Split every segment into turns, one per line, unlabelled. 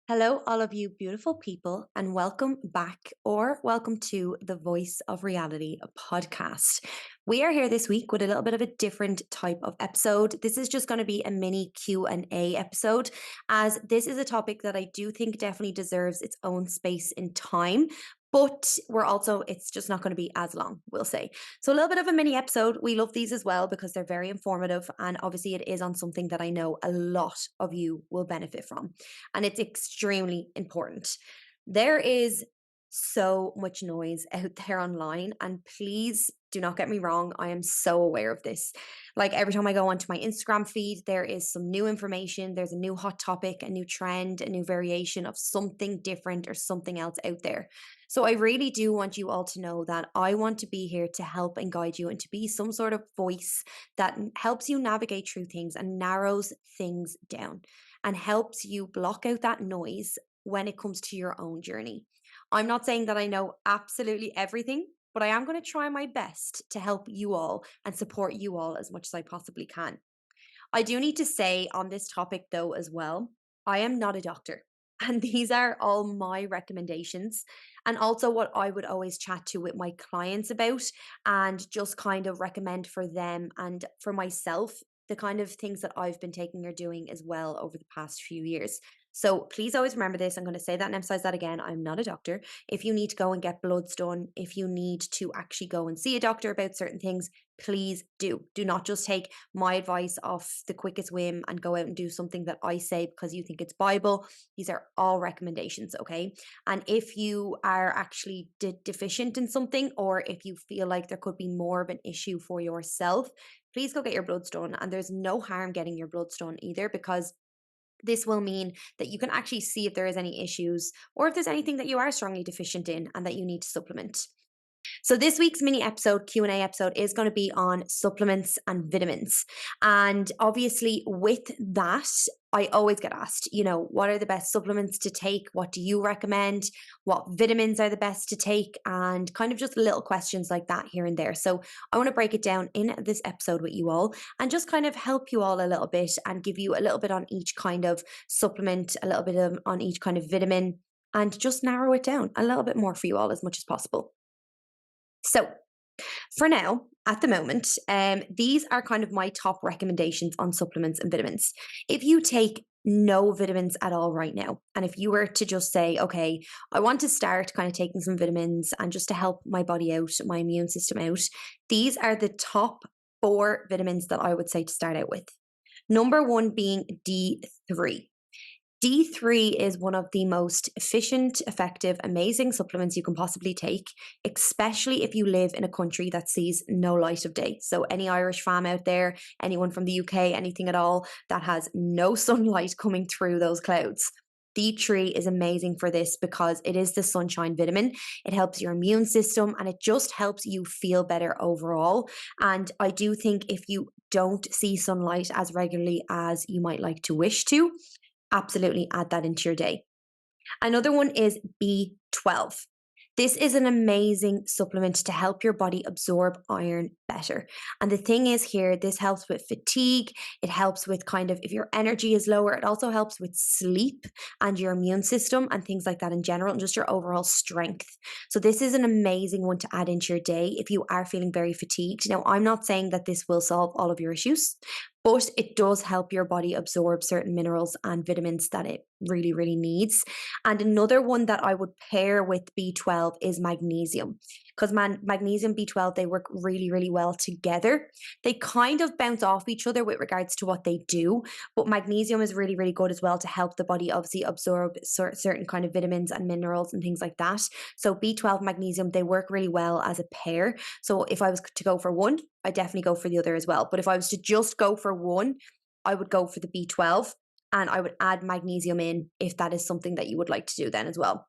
Hello, all of you beautiful people, and welcome back or welcome to the Voice of Reality podcast. We are here this week with a little bit of a different type of episode. This is just going to be a mini Q&A episode, as this is a topic that I do think definitely deserves its own space in time. But it's just not going to be as long, we'll say. So, a little bit of a mini episode. We love these as well because they're very informative. And obviously, it is on something that I know a lot of you will benefit from, and it's extremely important. There is so much noise out there online, and please do not get me wrong, I am so aware of this. Like every time I go onto my Instagram feed, there is some new information, there's a new hot topic, a new trend, a new variation of something different or something else out there. So I really do want you all to know that I want to be here to help and guide you and to be some sort of voice that helps you navigate through things and narrows things down and helps you block out that noise when it comes to your own journey. I'm not saying that I know absolutely everything, but I am going to try my best to help you all and support you all as much as I possibly can. I do need to say on this topic, though, as well, I am not a doctor. And these are all my recommendations, and also what I would always chat to with my clients about and just kind of recommend for them and for myself, the kind of things that I've been taking or doing as well over the past few years. So please always remember this. I'm going to say that and emphasize that again. I'm not a doctor. If you need to go and get bloods done, if you need to actually go and see a doctor about certain things, please do. Do not just take my advice off the quickest whim and go out and do something that I say because you think it's Bible. These are all recommendations, okay? And if you are actually deficient in something, or if you feel like there could be more of an issue for yourself, please go get your bloods done. And there's no harm getting your bloods done either, because this will mean that you can actually see if there is any issues or if there's anything that you are strongly deficient in and that you need to supplement. So this week's mini episode, Q&A episode, is going to be on supplements and vitamins. And obviously with that, I always get asked, what are the best supplements to take? What do you recommend? What vitamins are the best to take? And kind of just little questions like that here and there. So I want to break it down in this episode with you all and just kind of help you all a little bit and give you a little bit on each kind of supplement, a little bit on each kind of vitamin, and just narrow it down a little bit more for you all as much as possible. So, for now, at the moment, these are kind of my top recommendations on supplements and vitamins. If you take no vitamins at all right now, and if you were to just say, okay, I want to start kind of taking some vitamins and just to help my body out, my immune system out, these are the top four vitamins that I would say to start out with. Number one being D3. D3 is one of the most efficient, effective, amazing supplements you can possibly take, especially if you live in a country that sees no light of day. So, any Irish fam out there, anyone from the UK, anything at all that has no sunlight coming through those clouds. D3 is amazing for this because it is the sunshine vitamin. It helps your immune system and it just helps you feel better overall. And I do think if you don't see sunlight as regularly as you might like to wish to, absolutely add that into your day. Another one is B12. This is an amazing supplement to help your body absorb iron better. And the thing is here, this helps with fatigue. It helps with kind of if your energy is lower, it also helps with sleep and your immune system and things like that in general, and just your overall strength. So this is an amazing one to add into your day if you are feeling very fatigued. Now, I'm not saying that this will solve all of your issues, but it does help your body absorb certain minerals and vitamins that it really, really needs. And another one that I would pair with B12 is magnesium, because magnesium, B12, they work really, really well together. They kind of bounce off each other with regards to what they do, but magnesium is really, really good as well to help the body obviously absorb certain kind of vitamins and minerals and things like that. So B12, magnesium, they work really well as a pair. So if I was to go for one, I definitely go for the other as well. But if I was to just go for one, I would go for the B12 and I would add magnesium in if that is something that you would like to do then as well.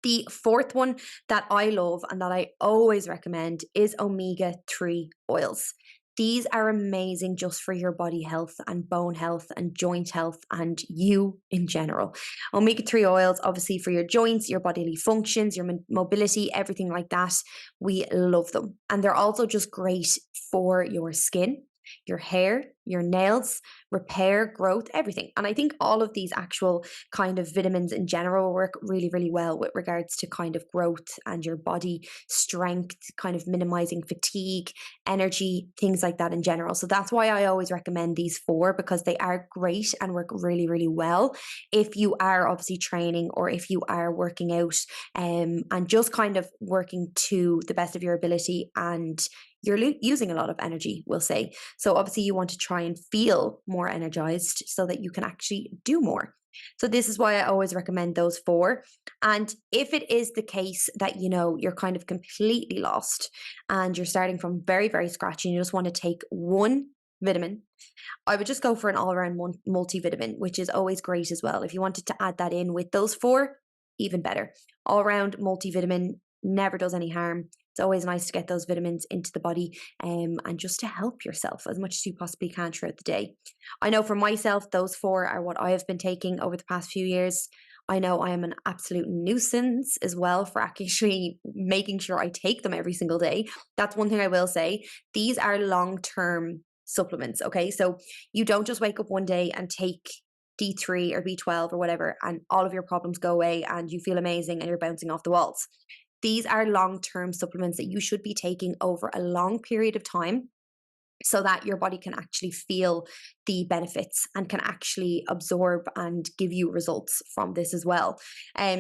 The fourth one that I love and that I always recommend is omega-3 oils. These are amazing just for your body health and bone health and joint health and you in general. Omega-3 oils, obviously for your joints, your bodily functions, your mobility, everything like that. We love them. And they're also just great for your skin. your hair, your nails, repair, growth, everything. And I think all of these actual kind of vitamins in general work really, really well with regards to kind of growth and your body strength, kind of minimizing fatigue, energy, things like that in general. So that's why I always recommend these four, because they are great and work really, really well if you are obviously training or if you are working out, and just kind of working to the best of your ability, and you're using a lot of energy, we'll say. So obviously you want to try and feel more energized so that you can actually do more. So this is why I always recommend those four. And if it is the case that, you're kind of completely lost and you're starting from very, very scratch and you just want to take one vitamin, I would just go for an all around multivitamin, which is always great as well. If you wanted to add that in with those four, even better. All around multivitamin never does any harm. It's always nice to get those vitamins into the body, and just to help yourself as much as you possibly can throughout the day. I know for myself, those four are what I have been taking over the past few years. I know I am an absolute nuisance as well for actually making sure I take them every single day. That's one thing I will say. These are long-term supplements, okay? So you don't just wake up one day and take D3 or B12 or whatever, and all of your problems go away and you feel amazing and you're bouncing off the walls. These are long-term supplements that you should be taking over a long period of time so that your body can actually feel the benefits and can actually absorb and give you results from this as well.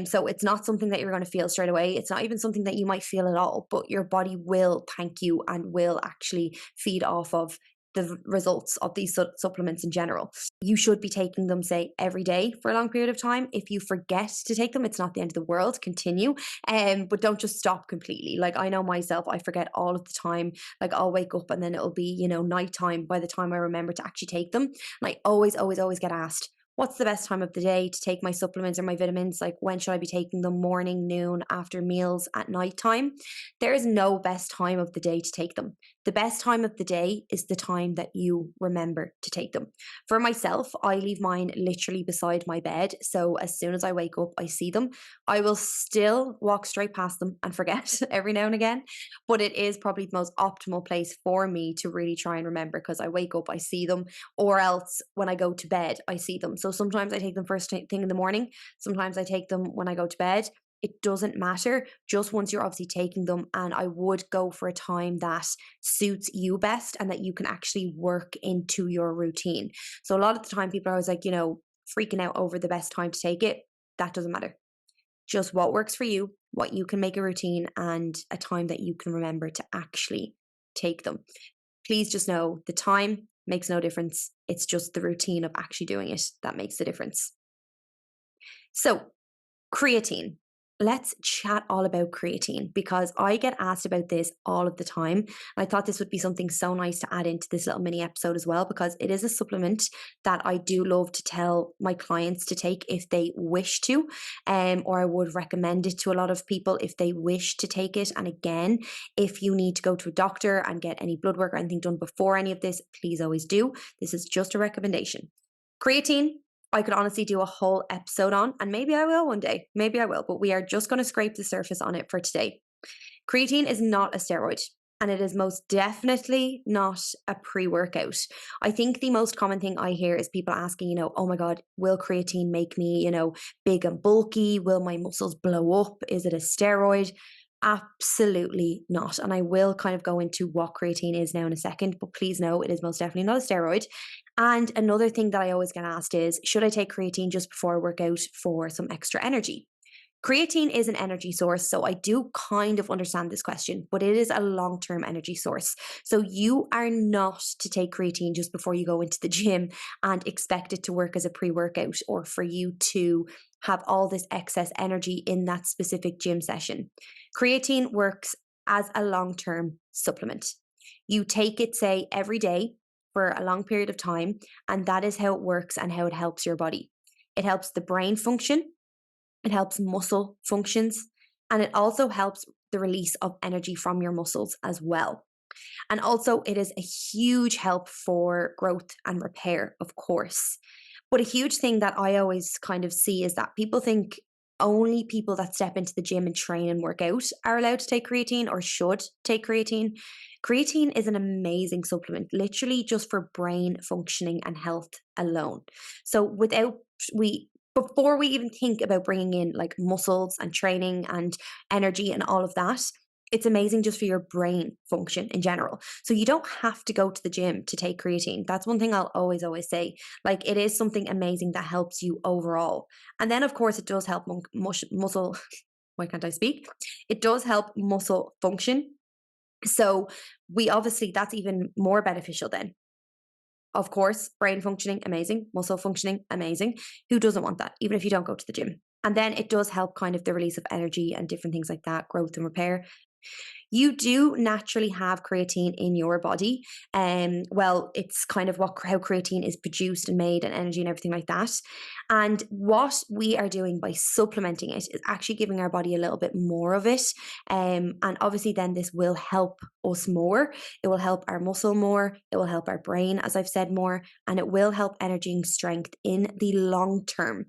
So it's not something that you're going to feel straight away. It's not even something that you might feel at all, but your body will thank you and will actually feed off of the results of these supplements in general. You should be taking them, say, every day for a long period of time. If you forget to take them, it's not the end of the world. Continue, but don't just stop completely. Like, I know myself, I forget all of the time. Like, I'll wake up and then it'll be, nighttime by the time I remember to actually take them. And I always, always, always get asked, what's the best time of the day to take my supplements or my vitamins? Like, when should I be taking them? Morning, noon, after meals, at nighttime? There is no best time of the day to take them. The best time of the day is the time that you remember to take them. For myself, I leave mine literally beside my bed. So as soon as I wake up, I see them. I will still walk straight past them and forget every now and again. But it is probably the most optimal place for me to really try and remember, because I wake up, I see them, or else when I go to bed, I see them. So sometimes I take them first thing in the morning. Sometimes I take them when I go to bed. It doesn't matter, just once you're obviously taking them. And I would go for a time that suits you best and that you can actually work into your routine. So a lot of the time people are always like, freaking out over the best time to take it. That doesn't matter. Just what works for you, what you can make a routine, and a time that you can remember to actually take them. Please just know the time makes no difference. It's just the routine of actually doing it that makes the difference. So, creatine. Let's chat all about creatine, because I get asked about this all of the time. I thought this would be something so nice to add into this little mini episode as well, because it is a supplement that I do love to tell my clients to take if they wish to, or I would recommend it to a lot of people if they wish to take it. And again, if you need to go to a doctor and get any blood work or anything done before any of this, please always do. This is just a recommendation. Creatine, I could honestly do a whole episode on, and maybe I will one day. Maybe I will, but we are just going to scrape the surface on it for today. Creatine is not a steroid, and it is most definitely not a pre-workout. I think the most common thing I hear is people asking, oh my God, will creatine make me, big and bulky? Will my muscles blow up? Is it a steroid? Absolutely not. And I will kind of go into what creatine is now in a second, but please know it is most definitely not a steroid. And another thing that I always get asked is, should I take creatine just before I work out for some extra energy? Creatine is an energy source, so I do kind of understand this question, but it is a long-term energy source. So you are not to take creatine just before you go into the gym and expect it to work as a pre-workout, or for you to have all this excess energy in that specific gym session. Creatine works as a long-term supplement. You take it, say, every day for a long period of time, and that is how it works and how it helps your body. It helps the brain function. It helps muscle functions, and it also helps the release of energy from your muscles as well. And also, it is a huge help for growth and repair, of course. But a huge thing that I always kind of see is that people think only people that step into the gym and train and work out are allowed to take creatine or should take creatine. Creatine is an amazing supplement, literally just for brain functioning and health alone. So we before we even think about bringing in like muscles and training and energy and all of that, it's amazing just for your brain function in general. So you don't have to go to the gym to take creatine. That's one thing I'll always say. Like, it is something amazing that helps you overall. And then, of course, it does help muscle. Why can't I speak? It does help muscle function. So we obviously, that's even more beneficial then. Of course, brain functioning, amazing. Muscle functioning, amazing. Who doesn't want that, even if you don't go to the gym? And then it does help kind of the release of energy and different things like that, growth and repair. You do naturally have creatine in your body. Well, it's kind of how creatine is produced and made and energy and everything like that. And what we are doing by supplementing it is actually giving our body a little bit more of it. And obviously then this will help us more. It will help our muscle more. It will help our brain, as I've said, more. And it will help energy and strength in the long term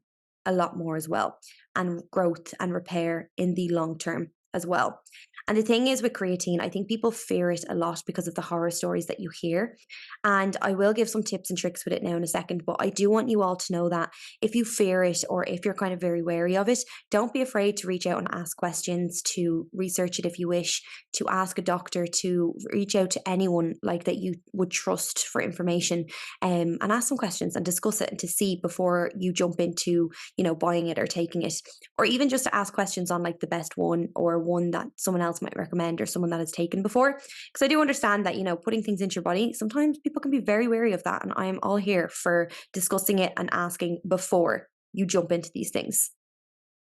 a lot more as well. And growth and repair in the long term as well. And the thing is with creatine, I think people fear it a lot because of the horror stories that you hear. And I will give some tips and tricks with it now in a second, but I do want you all to know that if you fear it or if you're kind of very wary of it, don't be afraid to reach out and ask questions, to research it if you wish, to ask a doctor, to reach out to anyone like that you would trust for information, and ask some questions and discuss it and to see before you jump into, buying it or taking it, or even just to ask questions on like the best one or one that someone else might recommend or someone that has taken before. Because I do understand that, putting things into your body, sometimes people can be very wary of that. And I am all here for discussing it and asking before you jump into these things.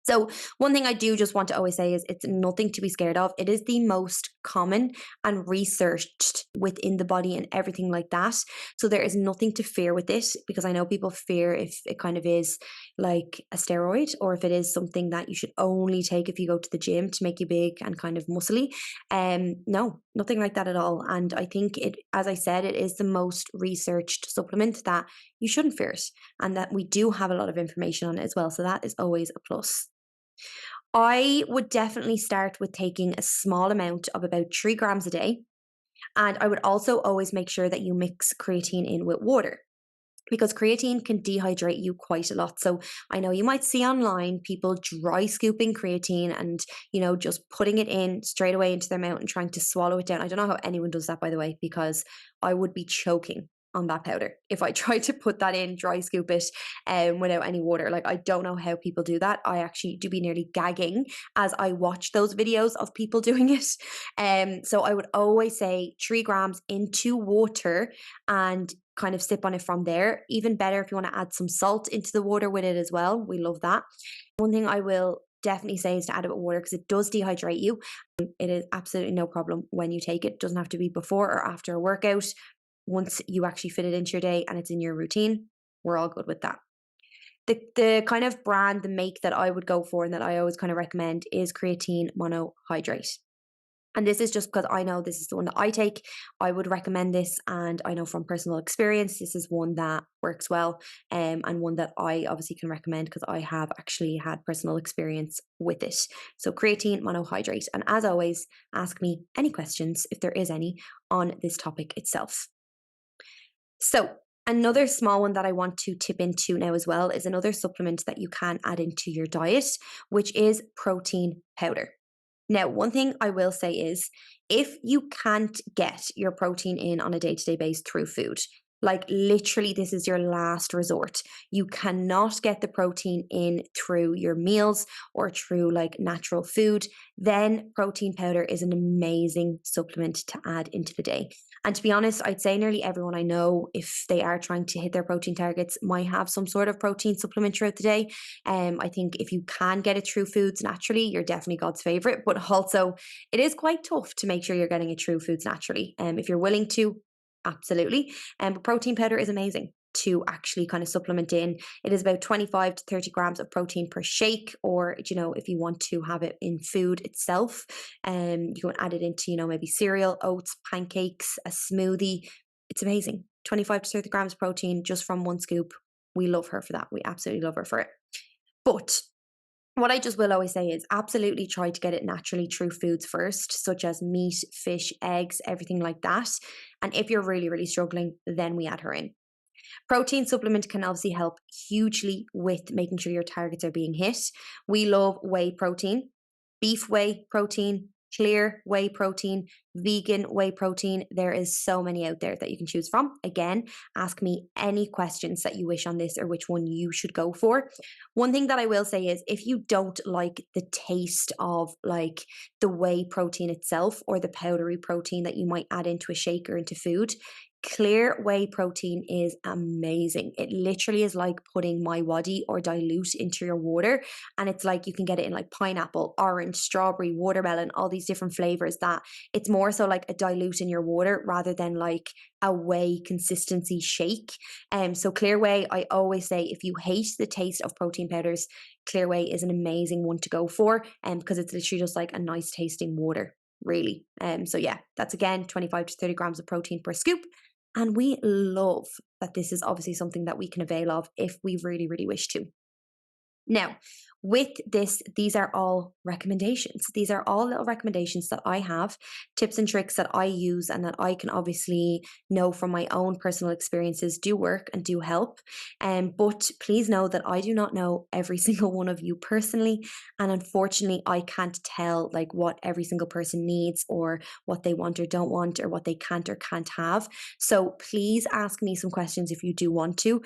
So, one thing I do just want to always say is it's nothing to be scared of. It is the most common and researched within the body and everything like that. So, there is nothing to fear with it, because I know people fear if it kind of is like a steroid or if it is something that you should only take if you go to the gym to make you big and kind of muscly. No, nothing like that at all. And I think it, as I said, it is the most researched supplement that you shouldn't fear it, and that we do have a lot of information on it as well. So, that is always a plus. I would definitely start with taking a small amount of about 3 grams a day. And I would also always make sure that you mix creatine in with water, because creatine can dehydrate you quite a lot. So I know you might see online people dry scooping creatine and, just putting it in straight away into their mouth and trying to swallow it down. I don't know how anyone does that, by the way, because I would be choking on that powder if I tried to put that in, dry scoop it, without any water. Like, I don't know how people do that. I actually do be nearly gagging as I watch those videos of people doing it. So I would always say 3 grams into water and kind of sip on it from there. Even better if you want to add some salt into the water with it as well. We love that. One thing I will definitely say is to add a bit of water, because it does dehydrate you. It is absolutely no problem when you take it. It doesn't have to be before or after a workout. Once you actually fit it into your day and it's in your routine, we're all good with that. The kind of brand, the make that I would go for and that I always kind of recommend is creatine monohydrate. And this is just because I know this is the one that I take. I would recommend this, and I know from personal experience, this is one that works well, and one that I obviously can recommend because I have actually had personal experience with it. So creatine monohydrate. And as always, ask me any questions, if there is any, on this topic itself. So another small one that I want to tip into now as well is another supplement that you can add into your diet, which is protein powder. Now, one thing I will say is if you can't get your protein in on a day-to-day basis through food, like literally this is your last resort. You cannot get the protein in through your meals or through like natural food, then protein powder is an amazing supplement to add into the day. And to be honest, I'd say nearly everyone I know, if they are trying to hit their protein targets, might have some sort of protein supplement throughout the day. I think if you can get it through foods naturally, you're definitely God's favorite. But also, it is quite tough to make sure you're getting it through foods naturally. If you're willing to, absolutely. But protein powder is amazing to actually kind of supplement in. It is about 25 to 30 grams of protein per shake, or if you want to have it in food itself, you can add it into maybe cereal, oats, pancakes, a smoothie. It's amazing. 25 to 30 grams of protein just from one scoop. We love her for that. We absolutely love her for it. But What I just will always say is absolutely try to get it naturally through foods first, such as meat, fish, eggs, everything like that. And if you're really, really struggling, then we add her in. Protein supplement can obviously help hugely with making sure your targets are being hit. We love whey protein, beef whey protein, clear whey protein, vegan whey protein. There is so many out there that you can choose from. Again, ask me any questions that you wish on this or which one you should go for. One thing that I will say is if you don't like the taste of like the whey protein itself or the powdery protein that you might add into a shake or into food, clear whey protein is amazing. It literally is like putting my wadi or dilute into your water. And it's like you can get it in like pineapple, orange, strawberry, watermelon, all these different flavors that it's more so like a dilute in your water rather than like a whey consistency shake. So clear whey, I always say if you hate the taste of protein powders, clear whey is an amazing one to go for because it's literally just like a nice tasting water. Really. So yeah, that's again 25 to 30 grams of protein per scoop. And we love that this is obviously something that we can avail of if we really, really wish to. Now, with this, these are all recommendations. These are all little recommendations that I have, tips and tricks that I use, and that I can obviously know from my own personal experiences do work and do help. But please know that I do not know every single one of you personally. And unfortunately, I can't tell like what every single person needs or what they want or don't want or what they can't or can't have. So please ask me some questions if you do want to,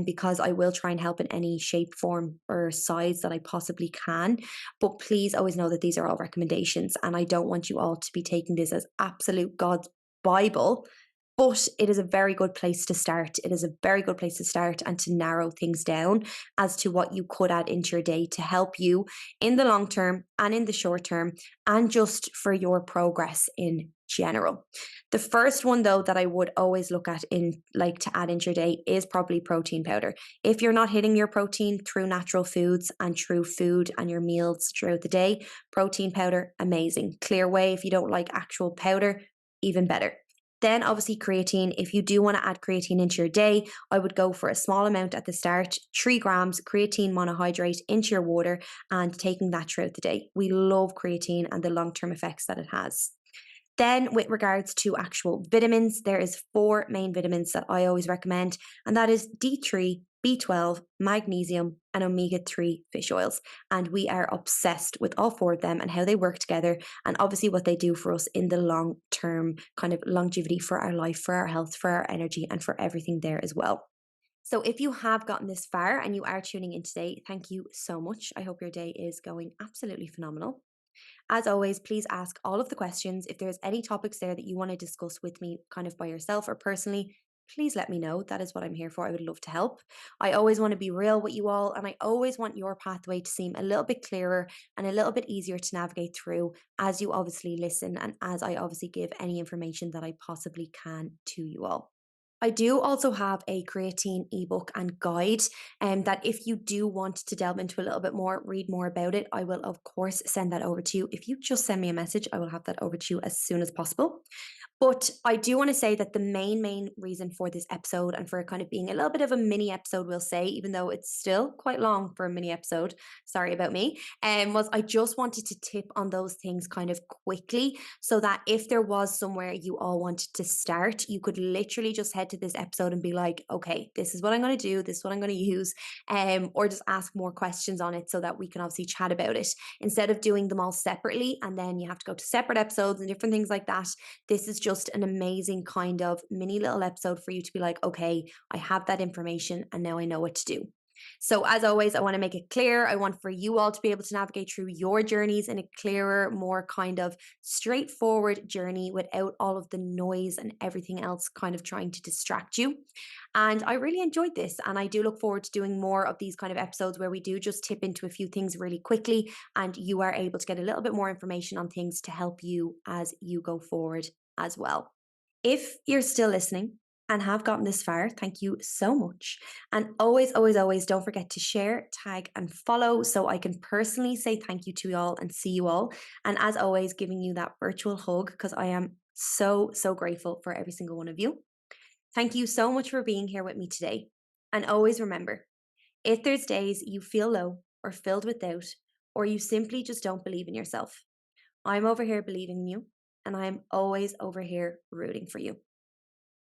because I will try and help in any shape, form, or size that I possibly can. But please always know that these are all recommendations, and I don't want you all to be taking this as absolute God's Bible. But it is a very good place to start. It is a very good place to start and to narrow things down as to what you could add into your day to help you in the long term and in the short term, and just for your progress in general. The first one though that I would always look at in like to add into your day is probably protein powder. If you're not hitting your protein through natural foods and through food and your meals throughout the day, protein powder, amazing. Clear whey if you don't like actual powder, even better. Then obviously creatine, if you do want to add creatine into your day, I would go for a small amount at the start, 3 grams creatine monohydrate into your water and taking that throughout the day. We love creatine and the long-term effects that it has. Then with regards to actual vitamins, there is 4 main vitamins that I always recommend, and that is D3, B12, magnesium, and omega-3 fish oils. And we are obsessed with all 4 of them and how they work together and obviously what they do for us in the long term kind of longevity for our life, for our health, for our energy, and for everything there as well. So if you have gotten this far and you are tuning in today, thank you so much. I hope your day is going absolutely phenomenal. As always, please ask all of the questions. If there's any topics there that you want to discuss with me, kind of by yourself or personally, please let me know. That is what I'm here for. I would love to help. I always want to be real with you all, and I always want your pathway to seem a little bit clearer and a little bit easier to navigate through as you obviously listen and as I obviously give any information that I possibly can to you all. I do also have a creatine ebook and guide, and that if you do want to delve into a little bit more, read more about it, I will of course send that over to you. If you just send me a message, I will have that over to you as soon as possible. But I do want to say that the main reason for this episode and for it kind of being a little bit of a mini episode, we'll say, even though it's still quite long for a mini episode, sorry about me, was I just wanted to tip on those things kind of quickly so that if there was somewhere you all wanted to start, you could literally just head to this episode and be like, okay, this is what I'm going to do, this is what I'm going to use, or just ask more questions on it so that we can obviously chat about it instead of doing them all separately and then you have to go to separate episodes and different things like that. This is just an amazing kind of mini little episode for you to be like, okay, I have that information and now I know what to do. So as always, I want to make it clear. I want for you all to be able to navigate through your journeys in a clearer, more kind of straightforward journey without all of the noise and everything else kind of trying to distract you. And I really enjoyed this. And I do look forward to doing more of these kind of episodes where we do just tip into a few things really quickly and you are able to get a little bit more information on things to help you as you go forward as well. If you're still listening and have gotten this far, thank you so much. And always don't forget to share, tag, and follow so I can personally say thank you to you all and see you all. And as always, giving you that virtual hug because I am so grateful for every single one of you. Thank you so much for being here with me today. And always remember, if there's days you feel low or filled with doubt, or you simply just don't believe in yourself. I'm over here believing in you, and I am always over here rooting for you.